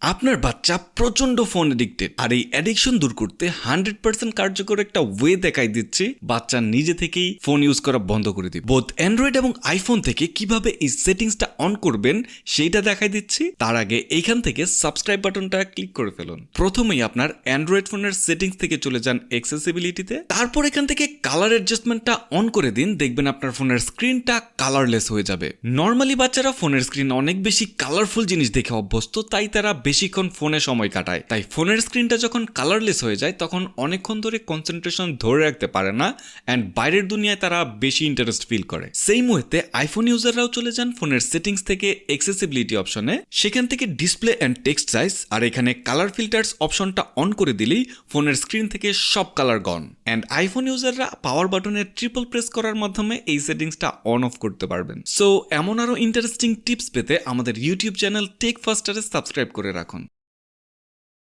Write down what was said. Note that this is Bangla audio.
আপনার বাচ্চা প্রচন্ড ফোন এডিক্টেড, আর এই অ্যাডিকশন দূর করতে 100% কার্যকর একটা ওয়ে দেখাই দিচ্ছি। বাচ্চা নিজে থেকেই ফোন ইউজ করা বন্ধ করে দিবে। বোথ অ্যান্ড্রয়েড এবং আইফোন থেকে কিভাবে এই সেটিংসটা অন করবেন সেইটা দেখাই দিচ্ছি। তার আগে এইখান থেকে সাবস্ক্রাইব বাটনটা ক্লিক করে ফেলুন। প্রথমেই আপনার অ্যান্ড্রয়েড ফোনের সেটিংস থেকে চলে যান অ্যাক্সেসিবিলিটিতে, তারপর এখান থেকে কালার অ্যাডজাস্টমেন্টটা অন করে দিন। দেখবেন আপনার ফোনের স্ক্রিনটা কালারলেস হয়ে যাবে। নর্মালি বাচ্চারা ফোনের স্ক্রিন অনেক বেশি কালারফুল জিনিস দেখে অভ্যস্ত, তাই তারা বেশিক্ষণ ফোনে সময় কাটায়। তাই ফোনের স্ক্রিনটা যখন কালারলেস হয়ে যায় তখন অনেকক্ষণ ধরে কনসেন্ট্রেশন ধরে রাখতে পারে না, অ্যান্ড বাইরের দুনিয়ায় তারা বেশি ইন্টারেস্ট ফিল করে। সেই মুহূর্তে আইফোন ইউজাররাও চলে যান ফোনের সেটিংস থেকে অ্যাক্সেসিবিলিটি অপশনে, সেখান থেকে ডিসপ্লে অ্যান্ড টেক্সট সাইজ, আর এখানে কালার ফিল্টার্স অপশনটা অন করে দিলেই ফোনের স্ক্রিন থেকে সব কালার গন। অ্যান্ড আইফোন ইউজাররা পাওয়ার বাটনের ট্রিপল প্রেস করার মাধ্যমে এই সেটিংসটা অন অফ করতে পারবেন। সো এমন আরো ইন্টারেস্টিং টিপস পেতে আমাদের ইউটিউব চ্যানেল টেক ফাস্টারে সাবস্ক্রাইব করে রাখুন।